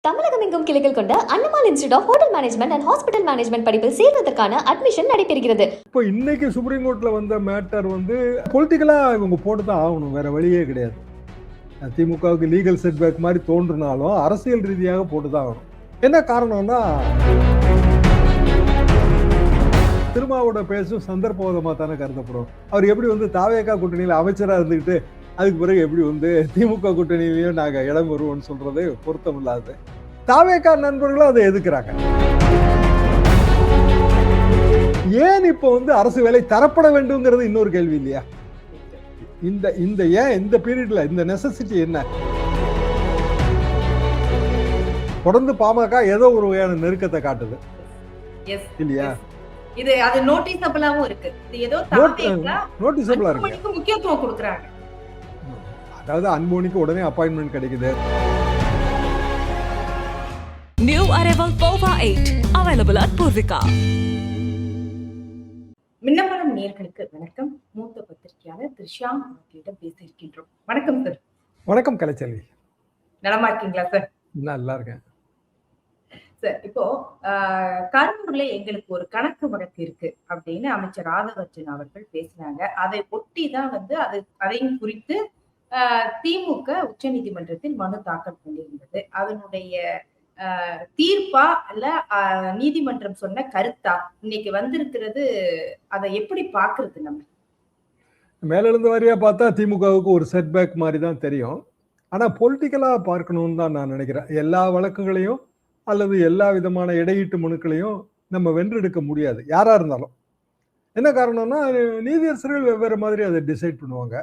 தமிழகம் எங்கும் கிளைகள் கொண்ட Annamal institute of hotel management and hospital management படிப்பில் சேர்வதற்கான அட்மிஷன் நடைபெறுகிறது. இப்போ இன்னைக்கு சுப்ரீம் கோர்ட்ல வந்த மேட்டர் பொலிட்டிக்கலா இவங்க போட்டு தான் ஆகணும், வேற வழியே கிடையாது. திமுகவுக்கு லீகல் செட்பேக் மாதிரி தோன்றினாலும் அரசியல் ரீதியாக போட்டு தான் ஆகணும். என்ன காரணம்னா, திருமாவோட பேசும் சந்தர்ப்பவாதமாக தானே கருதப்படும். அவர் எப்படி தாவேகா கூட்டணியில் அமைச்சராக இருந்துக்கிட்டு அதுக்கு பிறகு எப்படி திமுக கூட்டணியிலையும் நாங்கள் இடம் வருவோம்னு சொல்றது பொருத்தம் இல்லாது. தாவேகா நண்பர்களும் அதை எதிர்க்கிறாங்க. ஏன் இப்போ அரசு வேலை தரப்பட வேண்டும்ங்கிறது இன்னொரு கேள்வி இல்லையா? இந்த பீரியட்ல இந்த நெசசிட்டி என்ன? தொடர்ந்து பாமக ஏதோ ஒரு வகையான நெருக்கத்தை காட்டுது இல்லையா? இது அது நோட்டீசபிளாவும் இருக்கு. இது ஏதோ நோட்டீசபிளா இருக்கு. முக்கியத்துவம் கொடுக்கறாங்க. அதாவது அன்போனிக்கு உடனே அப்பாயின்மெண்ட் கிடைக்குது. New arrival Pova 8 available at Purvika. மின்னமலம் நேயர்களுக்கு வணக்கம். மூத்த பத்திரிகையாளர் திரு ஷியாம் அவர்களிடம் பேச இருக்கின்றோம். வணக்கம் சார். வணக்கம் கலைச்செல்வி. நலமா இருக்கீங்களா சார்? நல்லா இருக்கேன் சார். இப்போ கரூர்ல எங்களுக்கு ஒரு கணக்கு வழக்கு இருக்கு அப்படின்னு அமைச்சர் ராதாகிருஷ்ணன் அவர்கள் பேசினாங்க. அதை ஒட்டி தான் அதையும் குறித்து திமுக உச்ச நீதிமன்றத்தில் மனு தாக்கல் பண்ணியிருந்தது. அதனுடைய தீர்ப்பா இல்ல நீதிமன்றம் சொன்ன கருத்தா இன்னைக்கு வந்திருக்கிறது, அதை எப்படி பாக்குறது? நம்ம மேலிருந்து வாரியா பார்த்தா திமுகவுக்கு ஒரு செட்பேக் மாதிரி தான் தெரியும். ஆனா பொலிட்டிக்கலா பார்க்கணும்னு தான் நான் நினைக்கிறேன். எல்லா வழக்குகளையும் அல்லது எல்லா விதமான இடையீட்டு மனுக்களையும் நம்ம வென்றெடுக்க முடியாது, யாரா இருந்தாலும். என்ன காரணம்னா, நீதியரசர்கள் வெவ்வேறு மாதிரி அதை டிசைட் பண்ணுவாங்க.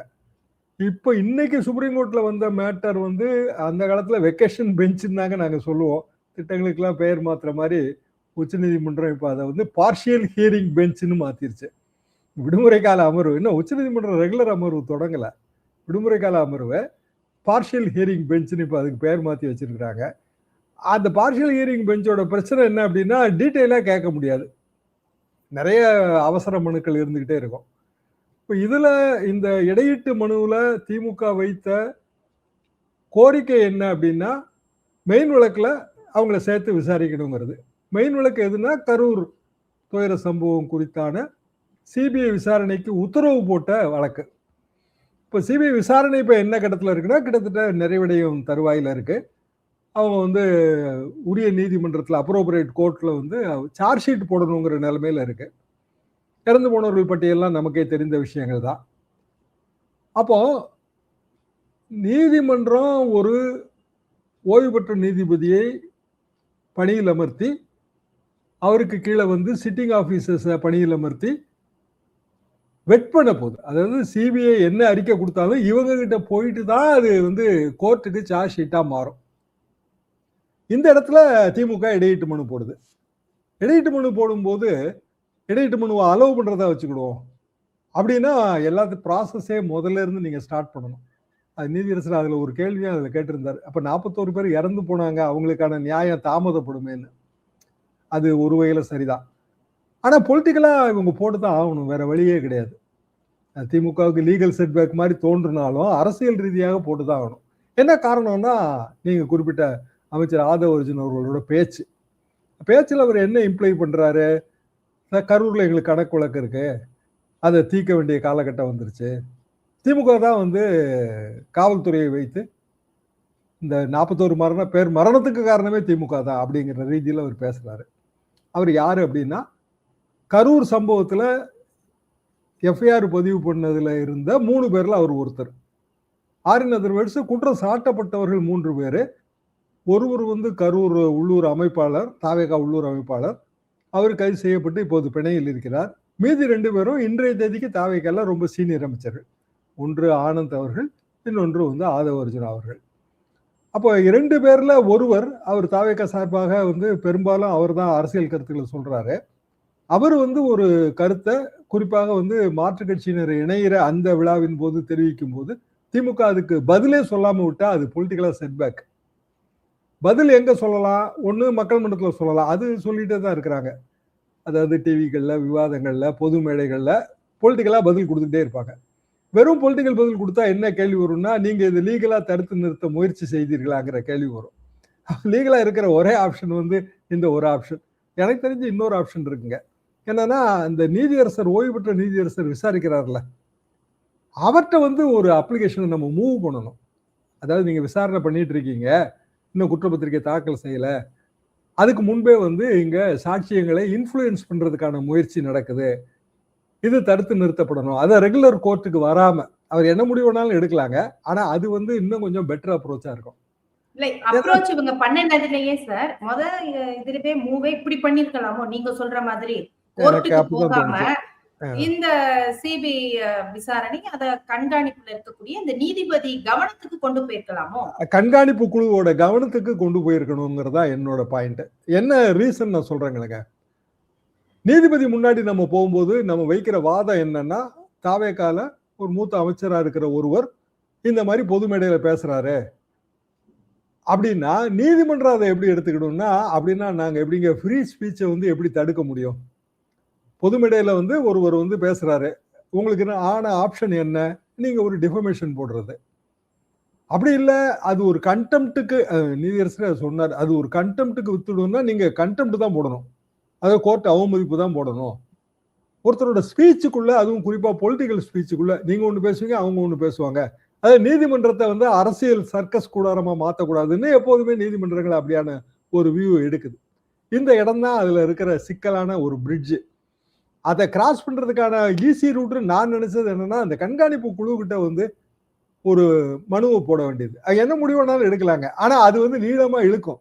இப்போ இன்னைக்கு சுப்ரீம் கோர்ட்ல வந்த மேட்டர் அந்த காலத்துல வெக்கேஷன் பெஞ்சுன்னு தாங்க நாங்க சொல்லுவோம். திட்டங்களுக்கெல்லாம் பெயர் மாத்துற மாதிரி உச்ச நீதிமன்றம் இப்போ அதை பார்ஷியல் ஹியரிங் பெஞ்சுன்னு மாத்திருச்சு. விடுமுறை கால அமர்வு, இன்னும் உச்ச நீதிமன்றம் ரெகுலர் அமர்வு தொடங்கல, விடுமுறை கால அமர்வு பார்ஷியல் ஹியரிங் பெஞ்சுன்னு இப்போ அதுக்கு பெயர் மாத்தி வச்சிருக்கிறாங்க. அந்த பார்ஷியல் ஹியரிங் பெஞ்சோட பிரச்சனை என்ன அப்படின்னா, டீட்டெயிலா கேட்க முடியாது, நிறைய அவசர மனுக்கள் இருந்துகிட்டே இருக்கும். இப்போ இதுல இந்த இடையீட்டு மனுவில் திமுக வைத்த கோரிக்கை என்ன அப்படின்னா, மெயின் வழக்குல அவங்கள சேர்த்து விசாரிக்கணுங்கிறது. மெயின் வழக்கு எதுனா, கரூர் துயர சம்பவம் குறித்தான சிபிஐ விசாரணைக்கு உத்தரவு போட்ட வழக்கு. இப்போ சிபிஐ விசாரணை இப்போ என்ன கட்டத்தில் இருக்குன்னா, கிட்டத்தட்ட நிறைவடையும் தருவாயில் இருக்கு. அவங்க உரிய நீதிமன்றத்தில் அப்ரோப்ரியேட் கோர்ட்ல சார்ஜ் ஷீட் போடணுங்கிற நிலைமையில இருக்கு. இறந்து போனவர்கள் பட்டியெல்லாம் நமக்கே தெரிந்த விஷயங்கள் தான். அப்போ நீதிமன்றம் ஒரு ஓய்வு பெற்ற நீதிபதியை பணியில் அமர்த்தி, அவருக்கு கீழே சிட்டிங் ஆபீசர்ஸை பணியில் அமர்த்தி வெட் பண்ண போகுது. அதாவது சிபிஐ என்ன அறிக்கை கொடுத்தாலும் இவங்க கிட்ட போயிட்டு தான் அது கோர்ட்டுக்கு சார்ஜ் ஷீட்டா மாறும். இந்த இடத்துல திமுக இடையீட்டு மனு போடுது. இடையீட்டு மனு போடும்போது, இடையீட்டு மனுவை அலோவ் பண்றதா வச்சுக்கிடுவோம் அப்படின்னா, எல்லாத்துக்கும் ப்ராசஸே முதல்ல இருந்து நீங்க ஸ்டார்ட் பண்ணணும். அது நீதியரசர் அதுல ஒரு கேள்வியும் அதுல கேட்டிருந்தாரு. அப்ப 41 பேர் இறந்து போனாங்க, அவங்களுக்கான நியாயம் தாமதப்படுமேன்னு. அது ஒரு வகையில சரிதான். ஆனா பொலிட்டிக்கலா இவங்க போட்டு தான் ஆகணும், வேற வழியே கிடையாது. திமுகவுக்கு லீகல் செட்பேக் மாதிரி தோன்றினாலும் அரசியல் ரீதியாக போட்டு தான் ஆகணும். என்ன காரணம்னா, நீங்க குறிப்பிட்ட அமைச்சர் ராதாகிருஷ்ணன் அவர்களோட பேச்சில் அவர் என்ன இம்ப்ளை பண்றாரு? கரூர்ல எங்களுக்கு கணக்கு வழக்கு இருக்கு, அதை தீர்க்க வேண்டிய காலகட்டம் வந்துருச்சு. திமுக தான் காவல்துறையை வைத்து இந்த 41 பேர் மரணத்துக்கு காரணமே திமுக தான் அப்படிங்கிற ரீதியில் அவர் பேசுறாரு. அவர் யாரு அப்படின்னா, கரூர் சம்பவத்துல எஃப்ஐஆர் பதிவு பண்ணதுல இருந்த 3 பேர்ல அவர் ஒருத்தர். ஆரின் அதர்வேர்ட்ஸ் குற்றம் சாட்டப்பட்டவர்கள் 3 பேர். ஒருவர் கரூர் உள்ளூர் அமைப்பாளர், தாவேகா உள்ளூர் அமைப்பாளர். அவர் கைது செய்யப்பட்டு இப்போது பிணையில் இருக்கிறார். மீதி 2 பேரும் இன்றைய தேதிக்கு தாவேகால ரொம்ப சீனியர் அமைச்சர்கள். ஒன்று ஆனந்த் அவர்கள், இன்னொன்று ஆதவர்ஜுன் அவர்கள். அப்போ 2 பேர்ல ஒருவர், அவர் தாவேகா சார்பாக பெரும்பாலும் அவர் தான் அரசியல் கருத்துக்களை சொல்றாரு. அவர் ஒரு கருத்தை குறிப்பாக மாற்றுக் கட்சியினர் இணைகிற அந்த விழாவின் போது தெரிவிக்கும் போது, திமுக அதுக்கு பதிலே சொல்லாம விட்டா அது பொலிட்டிக்கலா செட்பேக். பதில் எங்க சொல்லலாம்? ஒண்ணு மக்கள் மன்றத்தில் சொல்லலாம், அது சொல்லிட்டே தான் இருக்கிறாங்க. அதாவது டிவிகள்ல, விவாதங்கள்ல, பொது மேடைகள்ல பொலிட்டிக்கலா பதில் கொடுத்துட்டே இருப்பாங்க. வெறும் பொலிட்டிக்கல் பதில் கொடுத்தா என்ன கேள்வி வரும்னா, நீங்க இது லீகலா தடுத்து நிறுத்த முயற்சி செய்தீர்களாங்கிற கேள்வி வரும். லீகலா இருக்கிற ஒரே ஆப்ஷன் வந்து இந்த ஒரு ஆப்ஷன். எனக்கு தெரிஞ்சு இன்னொரு ஆப்ஷன் இருக்குங்க. என்னன்னா, இந்த நீதியரசர், ஓய்வு பெற்ற நீதியரசர் விசாரிக்கிறார்ல, அவர்கிட்ட வந்து ஒரு அப்ளிகேஷனை நம்ம மூவ் பண்ணணும். அதாவது நீங்க விசாரணை பண்ணிட்டு இருக்கீங்க, இன்னும் குற்றப்பத்திரிகை தாக்கல் செய்யல, அதுக்கு முன்பே வந்து இங்க சாட்சியங்களை இன்ஃப்ளூயன்ஸ் பண்றதுக்கான முயற்சி நடக்குது, இது தடுத்து நிறுத்தப்படணும். அதை ரெகுலர் கோர்ட்டுக்கு வராம அவர் என்ன முடிவு வேணாலும் எடுக்கலாங்க. ஆனா அது வந்து இன்னும் கொஞ்சம் பெட்டர் அப்ரோச்சா இருக்கும். இல்ல அப்ரோச் இவங்க பண்ணினதுலயே சார் இதுலவே மூவே இப்படி பண்ணிருக்கலாமோ நீங்க சொல்ற மாதிரி எனக்கு கோர்ட்டுக்கு அப்படிதான் போகாம தோணுச்சு. இந்த சிபிஐ விசாரணை அத கண்காணிப்புல இருக்கக்கூடிய இந்த நீதிபதி கவனத்துக்கு கொண்டு போயிருக்கலாமோ? கண்காணிப்பு குழுவோட கவனத்துக்கு கொண்டு போயிருக்கணுங்கிறதா என்னோட பாயிண்ட். என்ன ரீசன் நான் சொல்றேங்க, நீதிபதி முன்னாடி நம்ம போகும்போது நம்ம வைக்கிற வாதம் என்னன்னா, தாவேகால ஒரு மூத்த அமைச்சரா இருக்கிற ஒருவர் இந்த மாதிரி பொது மேடையில பேசுறாரு அப்படின்னா, நீதிமன்றம் அதை எப்படி எடுத்துக்கணும்னா, அப்படின்னா நாங்க எப்படிங்க ஃப்ரீ ஸ்பீச்சை வந்து எப்படி தடுக்க முடியும்? பொது மேடையில வந்து ஒருவர் வந்து பேசுறாரு, உங்களுக்கு ஆன ஆப்ஷன் என்ன? நீங்க ஒரு டிஃபமேஷன் போடுறது. அப்படி இல்லை, அது ஒரு கண்டெம்ட்டுக்கு, நீதியரசர் சொன்னார், அது ஒரு கண்டெம்ட்டுக்கு வித்துடும்னா நீங்க கண்டெம்ட் தான் போடணும். அதை கோர்ட் அவமதிப்பு தான் போடணும். ஒருத்தரோட ஸ்பீச்சுக்குள்ள, அதுவும் குறிப்பா பொலிட்டிக்கல் ஸ்பீச்சுக்குள்ள நீங்க ஒண்ணு பேசுவீங்க, அவங்க ஒண்ணு பேசுவாங்க. அது நீதிமன்றத்தை வந்து அரசியல் சர்க்கஸ் கூடாரமா மாற்றக்கூடாதுன்னு எப்போதுமே நீதிமன்றங்கள் அப்படியான ஒரு வியூ எடுக்குது. இந்த இடம் தான் அதுல இருக்கிற சிக்கலான ஒரு பிரிட்ஜ். அதை கிராஸ் பண்றதுக்கான ஈஸி ரூட் நான் நினைச்சது என்னன்னா, அந்த கண்காணிப்பு குழு கிட்ட வந்து ஒரு மனுவை போட வேண்டியது. என்ன முடிவுனாலும் எடுக்கலாங்க. ஆனா அது வந்து நீளமா இழுக்கும்.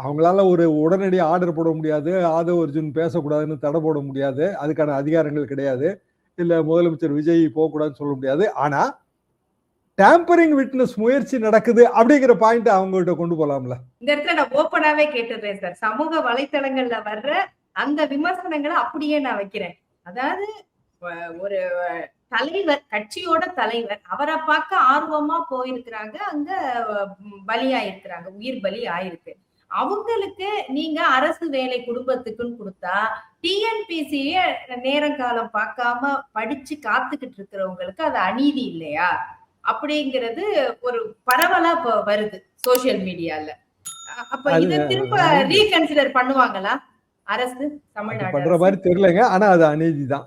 அவங்களால ஒரு உடனடி ஆர்டர் போட முடியாது, ஆதவ் அர்ஜுன் பேசக்கூடாதுன்னு தடை போட முடியாது, அதுக்கான அதிகாரங்கள் கிடையாது, இல்ல முதலமைச்சர் விஜய் போகக்கூடாதுன்னு சொல்ல முடியாது. ஆனா டேம்பரிங் விட்னஸ் முயற்சி நடக்குது அப்படிங்கிற பாயிண்ட் அவங்க கிட்ட கொண்டு போலாம்ல. இந்த இடத்துல நான் ஓப்பனாவே கேட்டுறேன் சார், சமூக வலைத்தளங்கள்ல வர்ற அந்த விமர்சனங்களை அப்படியே நான் வைக்கிறேன். அதாவது ஒரு தலைவர், கட்சியோட தலைவர், அவரை பார்க்க ஆர்வமா போயிருக்கிறாங்க, அங்க பலியாயிருக்கிறாங்க, உயிர் பலி ஆயிருக்கு. அவங்களுக்கு நீங்க அரசு வேலை குடும்பத்துக்குன்னு கொடுத்தா, டிஎன்பிசிய நேரம் காலம் பார்க்காம படிச்சு காத்துக்கிட்டு இருக்கிறவங்களுக்கு அது அநீதி இல்லையா அப்படிங்கிறது ஒரு பரவலா வருது சோசியல் மீடியால. அப்ப இத திரும்ப ரீகன்சிடர் பண்ணுவாங்களா அரசு, தமிழ்நாடு பண்ற மாதிரி தெரியலங்க. ஆனா அது அநீதி தான்.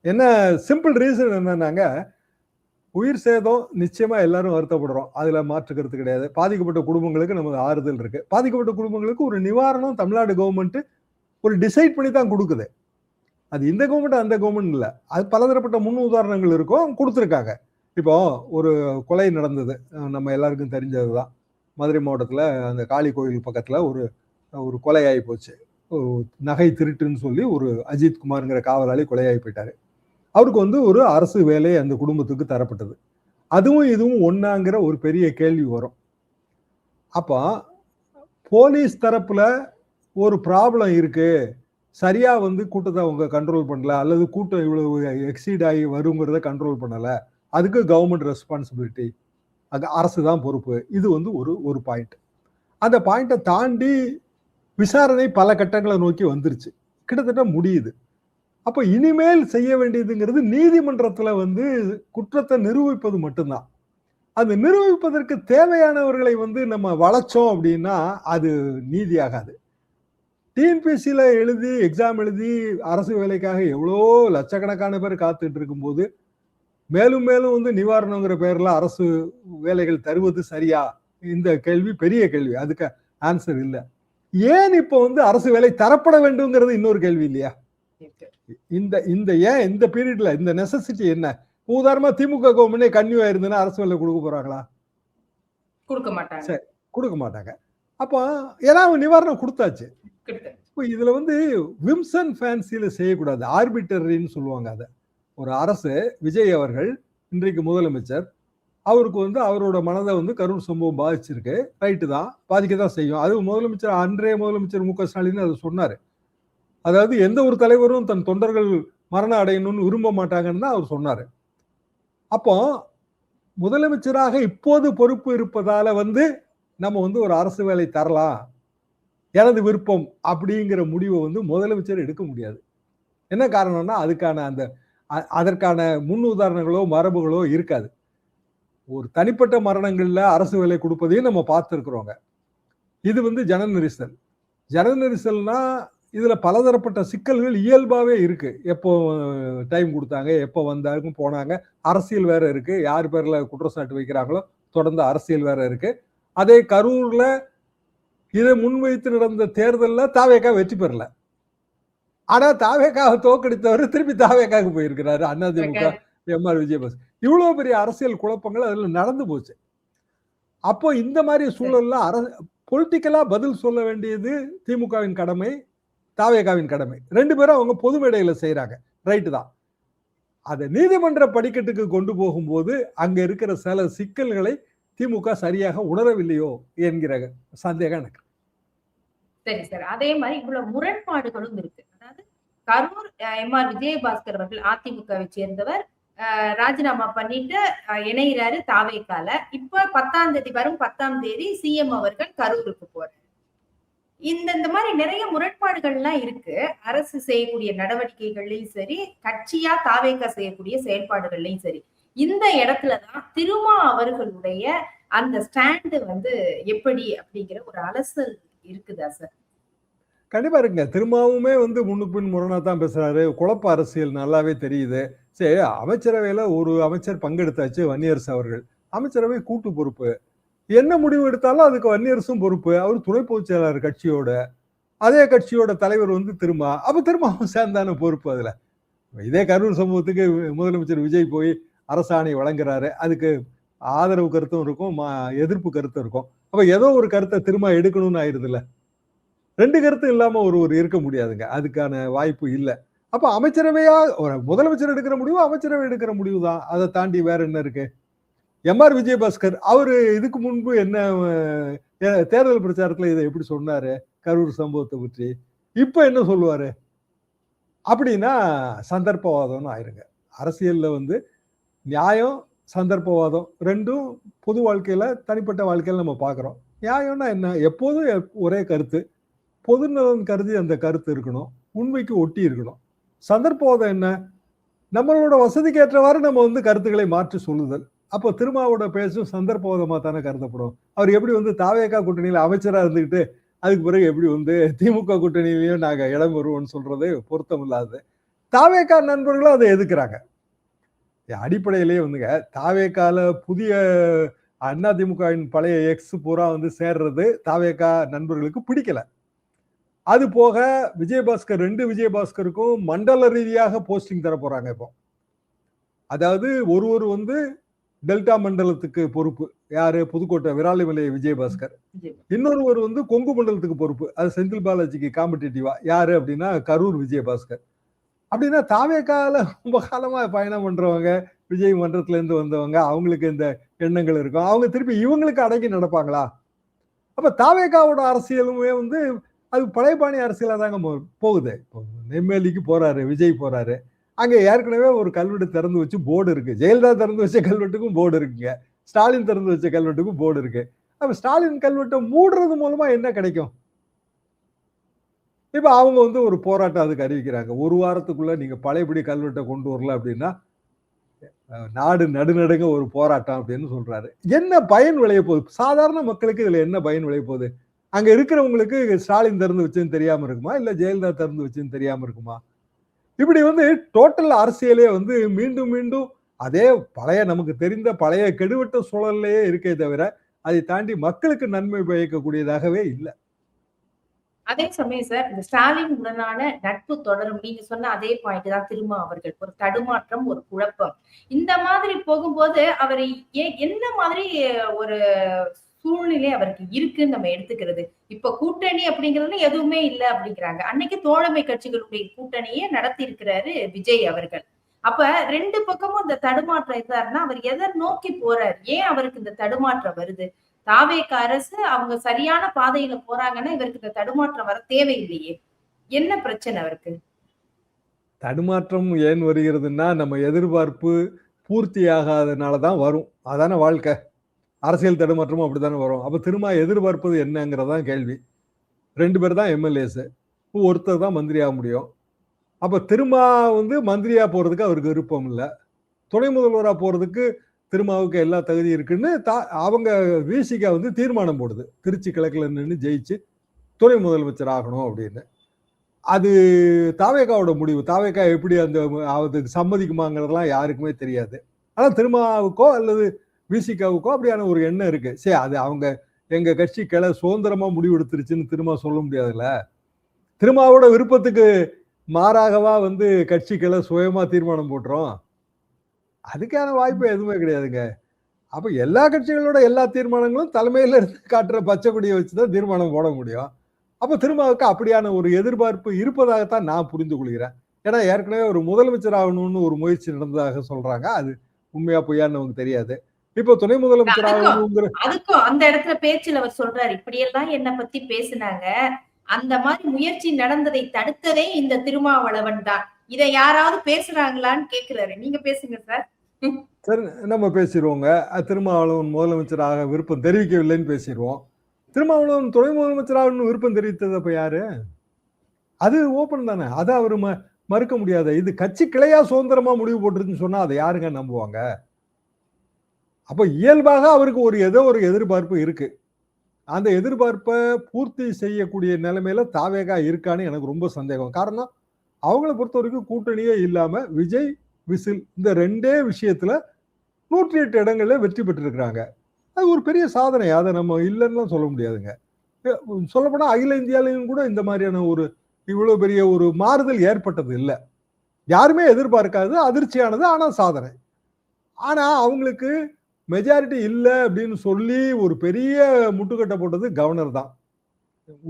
என்ன சிம்பிள் ரீசன் என்னன்னாங்க, உயிர் சேதம் நிச்சயமா எல்லாரும் வருத்தப்படுறோம், அதுல மாற்றுக்கிறது கிடையாது. பாதிக்கப்பட்ட குடும்பங்களுக்கு நமக்கு ஆறுதல் இருக்கு. பாதிக்கப்பட்ட குடும்பங்களுக்கு ஒரு நிவாரணம் தமிழ்நாடு கவர்மெண்ட் ஒரு டிசைட் பண்ணி தான் கொடுக்குது. அது இந்த கவர்மெண்ட் அந்த கவர்மெண்ட் இல்ல, அது பலதரப்பட்ட முன் உதாரணங்கள் இருக்கும், கொடுத்துருக்காங்க. இப்போ ஒரு கொலை நடந்தது, நம்ம எல்லாருக்கும் தெரிஞ்சதுதான். மதுரை மாவட்டத்துல அந்த காளி கோயில் பக்கத்துல ஒரு கொலை ஆகி போச்சு. நகை திருட்டுன்னு சொல்லி ஒரு அஜித் குமார்ங்கிற காவலாளி கொலையாகி போயிட்டாரு. அவருக்கு வந்து ஒரு அரசு வேலை அந்த குடும்பத்துக்கு தரப்பட்டது. அதுவும் இதுவும் ஒன்னாங்கிற ஒரு பெரிய கேள்வி வரும். அப்போ போலீஸ் தரப்புல ஒரு ப்ராப்ளம் இருக்கு, சரியா வந்து கூட்டத்தை அவங்க கண்ட்ரோல் பண்ணல, அல்லது கூட்டம் இவ்வளவு எக்ஸீட் ஆகி வருங்கிறத கண்ட்ரோல் பண்ணல, அதுக்கு கவர்மெண்ட் ரெஸ்பான்சிபிலிட்டி, அது அரசு தான் பொறுப்பு. இது வந்து ஒரு பாயிண்ட். அந்த பாயிண்டை தாண்டி விசாரணை பல கட்டங்களை நோக்கி வந்துருச்சு, கிட்டத்தட்ட முடியுது. அப்போ இனிமேல் செய்ய வேண்டியதுங்கிறது நீதிமன்றத்துல வந்து குற்றத்தை நிரூபிப்பது மட்டும்தான். அது நிரூபிப்பதற்கு தேவையானவர்களை வந்து நம்ம வளைச்சோம் அப்படின்னா அது நீதியாகாது. டிஎன்பிஎஸ்சியில் எழுதி எக்ஸாம் எழுதி அரசு வேலைக்காக எவ்வளோ லட்சக்கணக்கான பேர் காத்துட்டு இருக்கும்போது மேலும் மேலும் வந்து நிவாரணங்கிற பேர்ல அரசு வேலைகள் தருவது சரியா? இந்த கேள்வி பெரிய கேள்வி, அதுக்கு ஆன்சர் இல்லை. ஏன் இப்போ வந்து அரசு வேலை தரப்பட வேண்டும்ங்கிறது இன்னொரு கேள்வி இல்லையா? ஏன் இந்த பீரியட்ல இந்த நெசசிட்டி என்ன? உதாரணமா திமுக கவர்மெண்டே கன்னியூ ஆயிருந்ததுன்னா அரசு வேலை கொடுக்க போறாங்களா? கொடுக்க மாட்டாங்க. சரி, கொடுக்க மாட்டாங்க. அப்போ ஏதாவது நிவாரணம் கொடுத்தாச்சு. இப்போ இதுல வந்து விம்சன் ஃபேன்சியில செய்யக்கூடாது, ஆர்பிட்டரின்னு சொல்லுவாங்க. அதை ஒரு அரசு, விஜய் அவர்கள் இன்றைக்கு முதலமைச்சர், அவருக்கு வந்து அவரோட மனதை வந்து கரூர் சம்பவம் பாதிச்சிருக்கு, ரைட்டு தான், பாதிக்கதான் செய்யும். அது முதலமைச்சர், அன்றைய முதலமைச்சர் மு க ஸ்டாலின் அதை சொன்னாரு. அதாவது எந்த ஒரு தலைவரும் தன் தொண்டர்கள் மரணம் அடையணும்னு விரும்ப மாட்டாங்கன்னு தான் அவர் சொன்னாரு. அப்போ முதலமைச்சராக இப்போது பொறுப்பு இருப்பதால வந்து நம்ம வந்து ஒரு அரசு வேலை தரலாம், எனது விருப்பம் அப்படிங்கிற முடிவை வந்து முதலமைச்சர் எடுக்க முடியாது. என்ன காரணம்னா அதுக்கான அதற்கான முன் உதாரணங்களோ மரபுகளோ இருக்காது. ஒரு தனிப்பட்ட மரணங்கள்ல அரசு வேலை கொடுப்பதையும் நம்ம பார்த்துருக்குறோங்க. இது வந்து ஜன நெரிசல். ஜன நெரிசல்னா இதுல பலதரப்பட்ட சிக்கல்கள் இயல்பாவே இருக்கு. எப்போ டைம் கொடுத்தாங்க, எப்போ வந்தாங்க போனாங்க, அரசியல் வேற இருக்கு. யார் பேர்ல குற்றச்சாட்டு வைக்கிறாங்களோ தொடர்ந்து அரசியல் வேற இருக்கு. அதே கரூர்ல இதை முன்வைத்து நடந்த தேர்தல்ல தாவேகா வெற்றி பெறல. ஆனா தாவேகாவை தோக்கடித்தவர் திருப்பி தாவேகாவுக்கு போயிருக்கிறாரு. அதிமுக எம்ஆர் விஜயபாஸ். இவ்வளவு பெரிய அரசியல் குழப்பங்கள் அதுல நடந்து போச்சு. அப்போ இந்த மாதிரி சூழல்ல பொலிட்டிக்கலா பதில் சொல்ல வேண்டியது திமுகவின் கடமை, தாவேகாவின் கடமை. 2 பேரும் அவங்க பொது மேடையில செய்யறாங்க. ரைட்டு தான். அதை நீதிமன்ற படிக்கட்டுக்கு கொண்டு போகும்போது அங்க இருக்கிற சில சிக்கல்களை திமுக சரியாக உணரவில்லையோ என்கிற சந்தேகம் எனக்கு. சரி சார். அதே மாதிரி இவ்வளவு முரண்பாடுகளும் இருக்கு. அதாவது கரூர் எம்ஆர் விஜயபாஸ்கர் அவர்கள் அதிமுகவை சேர்ந்தவர் ராஜினாமா பண்ணிட்டு இணைகிறாரு தாவேகால. இப்ப 10ஆம் தேதி வரும் 10ஆம் தேதி சிஎம் அவர்கள் கரூருக்கு போறாரு. இந்த மாதிரி நிறைய முரண்பாடுகள்லாம் இருக்கு. அரசு செய்யக்கூடிய நடவடிக்கைகள்லயும் சரி, கட்சியா தாவேகா செய்யக்கூடிய செயல்பாடுகள்லயும் சரி. இந்த இடத்துலதான் திருமா அவர்களுடைய அந்த ஸ்டாண்டு வந்து எப்படி அப்படிங்கிற ஒரு அலசல் இருக்குதா சார்? கண்டிப்பா இருக்குங்க. திரும்பவுமே வந்து முன்னுப்பின் முரணா தான் பேசுறாரு. குழப்ப அரசியல் நல்லாவே தெரியுது. சரி, அமைச்சரவையில ஒரு அமைச்சர் பங்கெடுத்தாச்சு, வன்னியரசு அவர்கள். அமைச்சரவை கூட்டு பொறுப்பு. என்ன முடிவு எடுத்தாலும் அதுக்கு வன்னியரசும் பொறுப்பு. அவர் துணை பொதுச் செயலாளர் கட்சியோட. அதே கட்சியோட தலைவர் வந்து திருமா. அப்ப திருமாவும் சேர்ந்தான பொறுப்பு அதுல. இதே கரூர் சம்பவத்துக்கு முதலமைச்சர் விஜய் போய் அரசாணை வழங்குறாரு. அதுக்கு ஆதரவு கருத்தும் இருக்கும், எதிர்ப்பு கருத்தும் இருக்கும். அப்ப ஏதோ ஒரு கருத்தை திரும்ப எடுக்கணும்னு ஆயிருதுல்ல. 2 கருத்து இல்லாம ஒரு இருக்க முடியாதுங்க. அதுக்கான வாய்ப்பு இல்லை. அப்ப அமைச்சரவையா ஒரு முதலமைச்சர் எடுக்கிற முடிவு அமைச்சரவை எடுக்கிற முடிவு தான். அதை தாண்டி வேற என்ன இருக்கு? எம்ஆர் விஜயபாஸ்கர் அவரு இதுக்கு முன்பு என்ன தேர்தல் பிரச்சாரத்துல இதை எப்படி சொன்னாரு கரூர் சம்பவத்தை பற்றி, இப்ப என்ன சொல்லுவாரு அப்படின்னா சந்தர்ப்பவாதம்னு ஆயிருங்க. அரசியல்ல வந்து நியாயம், சந்தர்ப்பவாதம் ரெண்டும் பொது வாழ்க்கையில தனிப்பட்ட வாழ்க்கையில நம்ம பார்க்கிறோம். நியாயம்னா என்ன? எப்போதும் ஒரே கருத்து, பொது நலன் கருதி அந்த கருத்து இருக்கணும், உண்மைக்கு ஒட்டி இருக்கணும். சந்தர்ப்பவாதம் என்ன? நம்மளோட வசதிக்கு ஏற்றவாறு நம்ம வந்து கருத்துக்களை மாற்றி சொல்லுதல். அப்போ திருமாவோட பேச்சும் சந்தர்ப்பவாதமா தானே கருதப்படும். அவர் எப்படி வந்து தாவேகா கூட்டணியில அமைச்சரா இருந்துகிட்டு அதுக்கு பிறகு எப்படி வந்து திமுக கூட்டணியிலையும் நாங்க இடம் வருவோம்னு சொல்றது பொருத்தம் இல்லாது. தாவேகா நண்பர்களும் அதை எதிர்க்கிறாங்க. அடிப்படையிலேயே வந்துங்க தாவேகால புதிய அதிமுகவின் பழைய எக்ஸ் பூரா வந்து சேர்றது தாவேகா நண்பர்களுக்கு பிடிக்கல. அது போக விஜயபாஸ்கர் 2 விஜயபாஸ்கருக்கும் மண்டல ரீதியாக போஸ்டிங் தர போறாங்க. இப்போ அதாவது ஒருவர் வந்து டெல்டா மண்டலத்துக்கு பொறுப்பு, யாரு? புதுக்கோட்டை விராலிமலை விஜயபாஸ்கர். இன்னொருவர் வந்து கொங்கு மண்டலத்துக்கு பொறுப்பு, அது செந்தில் பாலாஜிக்கு காம்படிட்டிவா, யாரு அப்படின்னா கரூர் விஜயபாஸ்கர். அப்படின்னா தாவேகால ரொம்ப காலமா பயணம் பண்றவங்க, விஜய் மன்றத்துல இருந்து வந்தவங்க, அவங்களுக்கு இந்த எண்ணங்கள் இருக்கும். அவங்க திருப்பி இவங்களுக்கு அடங்கி நடப்பாங்களா? அப்ப தாவேகாவோட அரசியலுமே வந்து அது பழையபாணி அரசியலா தாங்க போகுது. நெம்மேலிக்கு போறாரு, விஜய் போறாரு. அங்க ஏற்கனவே ஒரு கல்வெட்டு திறந்து வச்சு போர்டு இருக்கு. ஜெயலலிதா திறந்து வச்ச கல்வெட்டுக்கும் போர்டு இருக்குங்க, ஸ்டாலின் திறந்து வச்ச கல்வெட்டுக்கும் போர்டு இருக்கு. அப்ப ஸ்டாலின் கல்வெட்டை மூடுறது மூலமா என்ன கிடைக்கும்? இப்ப அவங்க வந்து ஒரு போராட்டம் அதுக்கு அறிவிக்கிறாங்க. 1 வாரத்துக்குள்ள நீங்க பழையபடி கல்வெட்டை கொண்டு வரல அப்படின்னா நாடு நடுநடுங்க ஒரு போராட்டம் அப்படின்னு சொல்றாரு. என்ன பயன் விளைய போகுது? சாதாரண மக்களுக்கு இதுல என்ன பயன் விளைய போகுது? அங்க இருக்கிறவங்களுக்கு ஸ்டாலின் திறந்து வச்சுன்னு தெரியாம இருக்குமா, இல்ல ஜெயலலிதா திறந்து வச்சுன்னு தெரியாம இருக்குமா? இப்படி வந்து டோட்டல் அரசியலே வந்து மீண்டும் மீண்டும் அதே பழைய நமக்கு தெரிந்த பழைய கெடுவட்ட சூழல்லையே இருக்கே தவிர அதை தாண்டி மக்களுக்கு நன்மை பயக்கக்கூடியதாகவே இல்லை. அதே சமயம் சார், இந்த ஸ்டாலின் உடனான நட்பு தொடரும். நீங்க சொன்ன அதே பாயிண்ட் தான் திருமா அவர்கள். ஒரு தடுமாற்றம், ஒரு குழப்பம், இந்த மாதிரி போகும்போது அவர் என்ன மாதிரி ஒரு சூழ்நிலை அவருக்கு இருக்குன்னு நம்ம எடுத்துக்கிறது. இப்ப கூட்டணி அப்படிங்கிறதுல எதுவுமே இல்லை அப்படிங்கிறாங்க. அன்னைக்கு தோழமை கட்சிகளுடைய கூட்டணியே நடத்தி இருக்கிறாரு விஜய் அவர்கள். அப்ப 2 பக்கமும் இந்த தடுமாற்றம் இருந்தாருன்னா அவர் எதை நோக்கி போறாரு? ஏன் அவருக்கு இந்த தடுமாற்றம் வருது? தாவேக அரசு அவங்க சரியான பாதையில போறாங்கன்னா இவருக்கு இந்த தடுமாற்றம் வர தேவையில்லையே. என்ன பிரச்சனை அவருக்கு? தடுமாற்றம் ஏன் வருகிறதுன்னா நம்ம எதிர்பார்ப்பு பூர்த்தி ஆகாதனாலதான் வரும். அதான வாழ்க்கை. அரசியல் தடுமாற்றமும் அப்படித்தானே வரும். அப்ப திரும்ப எதிர்பார்ப்பது என்னங்கிறதான் கேள்வி. 2 பேர் தான் எம்எல்ஏஸ், ஒருத்தர் தான் மந்திரி ஆக முடியும். அப்ப திரும்ப வந்து மந்திரியா போறதுக்கு அவருக்கு விருப்பம் இல்லை. துணை முதல்வரா போறதுக்கு திருமாவுக்கு எல்லா தகுதி இருக்குன்னு அவங்க விசிகா வந்து தீர்மானம் போடுது, திருச்சி கிழக்குல நின்று ஜெயிச்சு துணை முதலமைச்சர் ஆகணும் அப்படின்னு. அது தாவேகாவோட முடிவு. தாவேகா எப்படி அதுக்கு சம்மதிக்குமாங்கிறதுலாம் யாருக்குமே தெரியாது. ஆனால் திருமாவுக்கோ அல்லது விசிகாவுக்கோ அப்படியான ஒரு எண்ணம் இருக்கு. சரி, அது அவங்க எங்க கட்சி கிளை சுதந்திரமா முடிவு எடுத்துருச்சுன்னு திருமா சொல்ல முடியாதுல்ல. திருமாவோட விருப்பத்துக்கு மாறாகவா வந்து கட்சி கிளை சுயமா தீர்மானம் போட்டுரும்? அதுக்கான வாய்ப்பு எதுவுமே கிடையாதுங்க. அப்ப எல்லா கட்சிகளோட எல்லா தீர்மானங்களும் தலைமையில இருந்து காட்டுற பச்சை கொடியை வச்சுதான் தீர்மானம் போட முடியும். அப்ப திருமாவுக்கு அப்படியான ஒரு எதிர்பார்ப்பு இருப்பதாகத்தான் நான் புரிந்து கொள்கிறேன். ஏன்னா ஏற்கனவே ஒரு முதலமைச்சர் ஆகணும்னு ஒரு முயற்சி நடந்ததாக சொல்றாங்க. அது உண்மையா பொய்யான்னு நமக்கு தெரியாது. இப்போ துணை முதலமைச்சர் ஆகணுங்கிற அதுக்கும் அந்த இடத்துல பேச்சுல அவர் சொல்றாரு, இப்படியெல்லாம் என்னை பத்தி பேசினாங்க, அந்த மாதிரி முயற்சி நடந்ததை தடுத்ததே இந்த திருமாவளவன் தான். இதை யாராவது பேசுறாங்களான்னு கேக்குறாரு. நீங்க பேசுங்க சார். சரி, நம்ம பேசிடுவோங்க. திருமாவளவன் முதலமைச்சராக விருப்பம் தெரிவிக்கவில்லைன்னு பேசிடுவோம். திருமாவளவன் துணை முதலமைச்சராக விருப்பம் தெரிவித்தது அப்ப யாரு? அது ஓப்பன் தானே, அதை அவரு மறுக்க முடியாத. இது கட்சி கிளையா சுதந்திரமா முடிவு போட்டுருச்சுன்னு சொன்னா அதை யாருங்க நம்புவாங்க? அப்ப இயல்பாக அவருக்கு ஏதோ ஒரு எதிர்பார்ப்பு இருக்கு. அந்த எதிர்பார்ப்பை பூர்த்தி செய்யக்கூடிய நிலைமையில தாவேகா இருக்கான்னு எனக்கு ரொம்ப சந்தேகம். காரணம், அவங்கள பொறுத்த வரைக்கும் கூட்டணியே இல்லாம விஜய் விசில் இந்த 2 விஷயத்துல 108 இடங்கள்ல வெற்றி பெற்றிருக்கிறாங்க. அது ஒரு பெரிய சாதனை. அதை நம்ம இல்லைன்னு சொல்ல முடியாதுங்க. சொல்லப்போனா அகில இந்தியாலையும் கூட இந்த மாதிரியான இவ்வளவு பெரிய ஒரு மாறுதல் ஏற்பட்டது இல்லை. யாருமே எதிர்பார்க்காது, அதிர்ச்சியானது, ஆனா சாதனை. ஆனா அவங்களுக்கு மெஜாரிட்டி இல்லை அப்படின்னு சொல்லி ஒரு பெரிய முட்டுக்கட்டை போட்டது கவர்னர் தான்.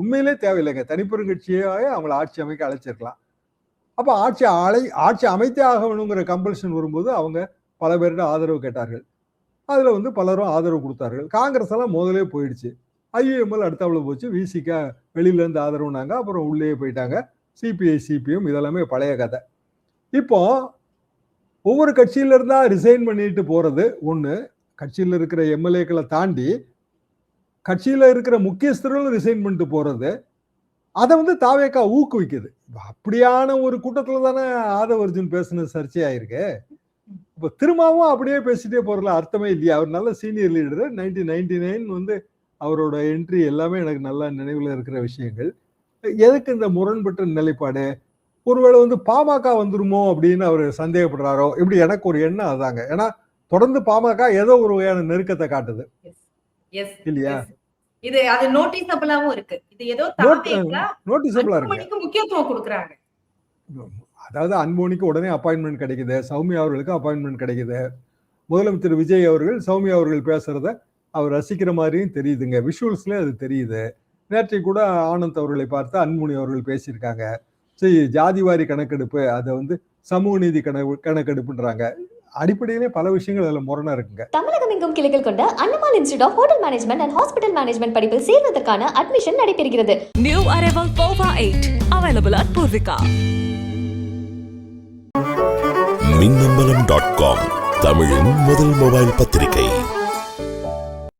உண்மையிலே தேவையில்லைங்க. தனிப்பெருங்கட்சியாக அவங்களை ஆட்சி அமைக்க அழைச்சிருக்கலாம். அப்ப ஆட்சி அமைத்தே ஆகணுங்கிற கம்பல்ஷன் வரும்போது அவங்க பல பேர்கிட்ட ஆதரவு கேட்டார்கள். அதுல வந்து பலரும் ஆதரவு கொடுத்தார்கள். காங்கிரஸ் எல்லாம் முதலே போயிடுச்சு. ஐயுஎம்எல் அடுத்தாப்புல போச்சு. விசிகா வெளியில இருந்து ஆதரவுனாங்க, அப்புறம் உள்ளே போயிட்டாங்க. சிபிஐ சிபிஎம் இதெல்லாமே பழைய கதை. இப்போ ஒவ்வொரு கட்சியில இருந்தா ரிசைன் பண்ணிட்டு போறது ஒண்ணு. கட்சியில இருக்கிற எம்எல்ஏக்களை தாண்டி கட்சியில இருக்கிற முக்கியஸ்தர்களும் ரிசைன் பண்ணிட்டு போறது. அதை வந்து தாவேகா ஊக்குவிக்குது. அப்படியான ஒரு கூட்டத்துல தானே ஆதவ அர்ஜுன் பேசுனது சர்ச்சையாயிருக்கு. இப்ப திரும்பவும் அப்படியே பேசிட்டே போறதுல அர்த்தமே இல்லையா? அவர் நல்ல சீனியர் லீடர். 1999 வந்து அவரோட என்ட்ரி எல்லாமே எனக்கு நல்லா நினைவுல இருக்கிற விஷயங்கள். எதுக்கு இந்த முரண்பட்ட நிலைப்பாடு? ஒருவேளை வந்து பாமக வந்துருமோ அப்படின்னு அவர் சந்தேகப்படுறாரோ இப்படி எனக்கு ஒரு எண்ணம் அதாங்க. ஏன்னா தொடர்ந்து பாமக ஏதோ ஒரு வகையான நெருக்கத்தை காட்டுது இல்லையா? இது அது நோட்டீசபிளாவும் இருக்கு. இது ஏதோ நோட்டீசபிளா இருக்கு. முக்கியத்துவம் கொடுக்கறாங்க. அதாவது அன்போனிக்கு உடனே அப்பாயின்மெண்ட் கிடைக்குது, சௌமியா அவர்களுக்கு அப்பாயின்மெண்ட் கிடைக்குது. முதலமைச்சர் விஜய் அவர்கள் சௌமியா அவர்கள் பேசுறத அவர் ரசிக்கிற மாதிரியும் தெரியுதுங்க. விஷுவல்ஸ்ல அது தெரியுது. நேற்றைக்கு கூட ஆனந்த் அவர்களை பார்த்து அன்புமணி அவர்கள் பேசியிருக்காங்க. சரி, ஜாதிவாரி கணக்கெடுப்பு, அதை வந்து சமூக நீதி கணக்கெடுப்புன்றாங்க. அடிப்படையிலே பல விஷயங்கள் அதுல முரணா இருக்குங்க. தமிழகம் எங்கும் கிளைகள் கொண்ட Annamal institute of hotel management and hospital management படிப்பில் சேர்வதற்கான அட்மிஷன் நடைபெறுகிறது. New arrival POVA 8 available at Purvika. மின்னம்பலம்.com தமிழின் முதல் மொபைல் பத்திரிகை.